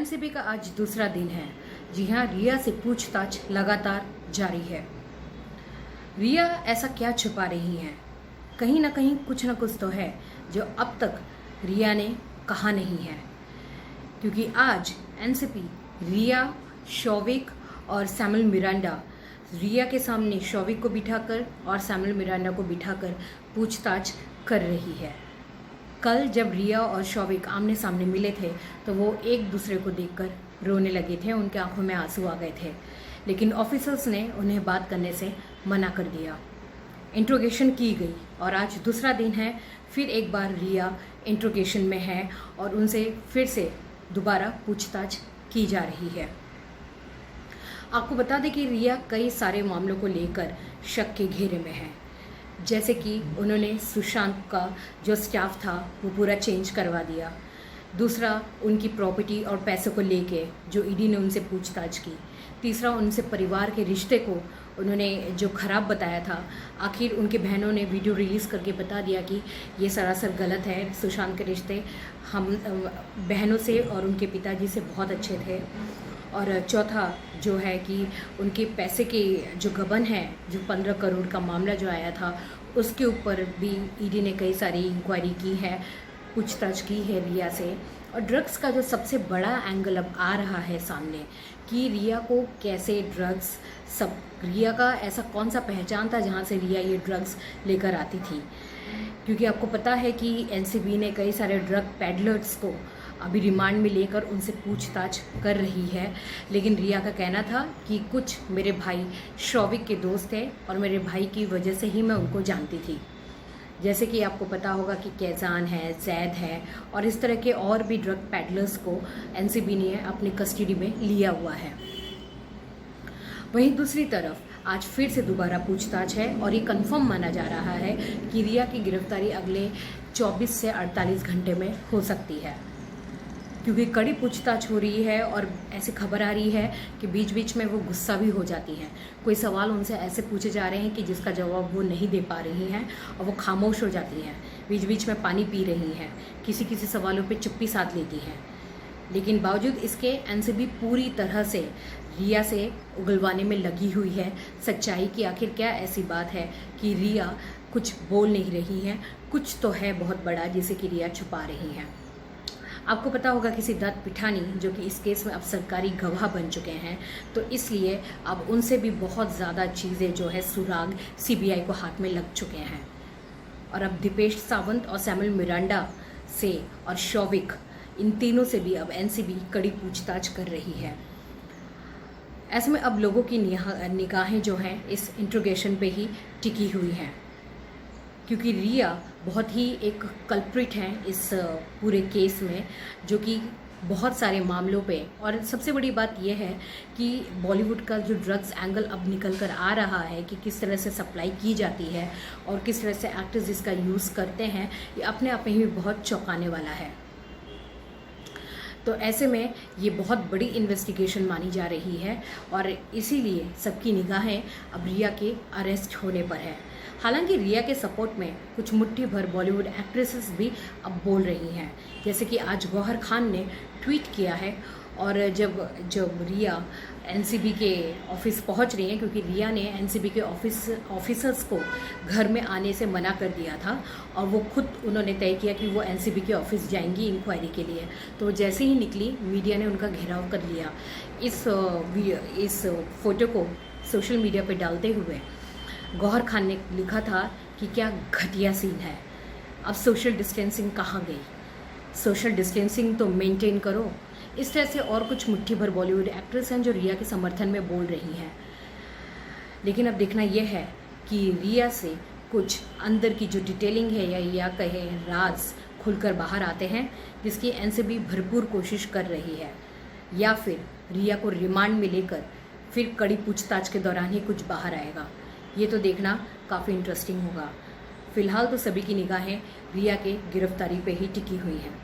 NCB का आज दूसरा दिन है। जी हाँ, रिया से पूछताछ लगातार जारी है। रिया ऐसा क्या छुपा रही हैं? कहीं ना कहीं कुछ ना कुछ तो है जो अब तक रिया ने कहा नहीं है, क्योंकि आज एनसीबी रिया, शौविक और सैमुअल मिरांडा, रिया के सामने शौविक को बिठाकर और सैमुअल मिरांडा को बिठाकर पूछताछ कर रही है। कल जब रिया और शौविक आमने सामने मिले थे तो वो एक दूसरे को देखकर रोने लगे थे, उनके आंखों में आंसू आ गए थे, लेकिन ऑफिसर्स ने उन्हें बात करने से मना कर दिया। इंट्रोगेशन की गई और आज दूसरा दिन है, फिर एक बार रिया इंट्रोगेशन में है और उनसे फिर से दोबारा पूछताछ की जा रही है। आपको बता दें कि रिया कई सारे मामलों को लेकर शक के घेरे में है, जैसे कि उन्होंने सुशांत का जो स्टाफ था वो पूरा चेंज करवा दिया। दूसरा, उनकी प्रॉपर्टी और पैसों को लेके जो ईडी ने उनसे पूछताछ की। तीसरा, उनसे परिवार के रिश्ते को उन्होंने जो खराब बताया था, आखिर उनके बहनों ने वीडियो रिलीज़ करके बता दिया कि ये सरासर गलत है, सुशांत के रिश्ते हम बहनों से और उनके पिताजी से बहुत अच्छे थे। और चौथा जो है कि उनके पैसे के जो गबन है, जो 15 करोड़ का मामला जो आया था, उसके ऊपर भी ईडी ने कई सारी इंक्वायरी की है, पूछताछ की है रिया से। और ड्रग्स का जो सबसे बड़ा एंगल अब आ रहा है सामने कि रिया को कैसे ड्रग्स, सब रिया का ऐसा कौन सा पहचान था जहाँ से रिया ये ड्रग्स लेकर आती थी, क्योंकि आपको पता है कि एनसीबी ने कई सारे ड्रग पैडलर्स को अभी रिमांड में लेकर उनसे पूछताछ कर रही है। लेकिन रिया का कहना था कि कुछ मेरे भाई शौविक के दोस्त थे और मेरे भाई की वजह से ही मैं उनको जानती थी। जैसे कि आपको पता होगा कि कैजान है, जैद है और इस तरह के और भी ड्रग पैडलर्स को एनसीबी ने अपनी कस्टडी में लिया हुआ है। वहीं दूसरी तरफ आज फिर से दोबारा पूछताछ है और ये कंफर्म माना जा रहा है कि रिया की गिरफ्तारी अगले 24 से 48 घंटे में हो सकती है, क्योंकि कड़ी पूछताछ हो रही है और ऐसी खबर आ रही है कि बीच बीच में वो गुस्सा भी हो जाती हैं। कोई सवाल उनसे ऐसे पूछे जा रहे हैं कि जिसका जवाब वो नहीं दे पा रही हैं और वो खामोश हो जाती हैं, बीच बीच में पानी पी रही हैं, किसी किसी सवालों पे चुप्पी साध लेती हैं। लेकिन बावजूद इसके एनसीबी पूरी तरह से रिया से उगलवाने में लगी हुई है सच्चाई की। आखिर क्या ऐसी बात है कि रिया कुछ बोल नहीं रही है? कुछ तो है बहुत बड़ा जिसे कि रिया छुपा रही है। आपको पता होगा कि सिद्धार्थ पिठानी जो कि इस केस में अब सरकारी गवाह बन चुके हैं, तो इसलिए अब उनसे भी बहुत ज़्यादा चीज़ें जो है सुराग सीबीआई को हाथ में लग चुके हैं। और अब दीपेश सावंत और सैमुअल मिरांडा से और शौविक, इन तीनों से भी अब एनसीबी कड़ी पूछताछ कर रही है। ऐसे में अब लोगों की निगाहें जो हैं इस इंट्रोगेशन पे ही टिकी हुई हैं, क्योंकि रिया बहुत ही एक कल्प्रिट हैं इस पूरे केस में, जो कि बहुत सारे मामलों पे। और सबसे बड़ी बात यह है कि बॉलीवुड का जो ड्रग्स एंगल अब निकल कर आ रहा है कि किस तरह से सप्लाई की जाती है और किस तरह से एक्टर्स इसका यूज़ करते हैं, ये अपने आप में ही बहुत चौंकाने वाला है। तो ऐसे में ये बहुत बड़ी इन्वेस्टिगेशन मानी जा रही है और इसीलिए सबकी निगाहें अब रिया के अरेस्ट होने पर है। हालांकि रिया के सपोर्ट में कुछ मुट्ठी भर बॉलीवुड एक्ट्रेसेस भी अब बोल रही हैं, जैसे कि आज गौहर खान ने ट्वीट किया है। और जब रिया एनसीबी के ऑफिस पहुंच रही हैं, क्योंकि रिया ने एनसीबी के ऑफिसर्स को घर में आने से मना कर दिया था और वो खुद उन्होंने तय किया कि वो एनसीबी के ऑफिस जाएंगी इंक्वायरी के लिए, तो जैसे ही निकली मीडिया ने उनका घेराव कर लिया। इस फोटो को सोशल मीडिया पर डालते हुए गौहर खान ने लिखा था कि क्या घटिया सीन है, अब सोशल डिस्टेंसिंग कहाँ गई, सोशल डिस्टेंसिंग तो मेंटेन करो। इस तरह से और कुछ मुट्ठी भर बॉलीवुड एक्ट्रेस हैं जो रिया के समर्थन में बोल रही हैं। लेकिन अब देखना यह है कि रिया से कुछ अंदर की जो डिटेलिंग है या कहे राज खुलकर बाहर आते हैं, जिसकी एनसीबी भरपूर कोशिश कर रही है, या फिर रिया को रिमांड में लेकर फिर कड़ी पूछताछ के दौरान ही कुछ बाहर आएगा। ये तो देखना काफ़ी इंटरेस्टिंग होगा। फिलहाल तो सभी की निगाहें रिया के गिरफ्तारी पे ही टिकी हुई हैं।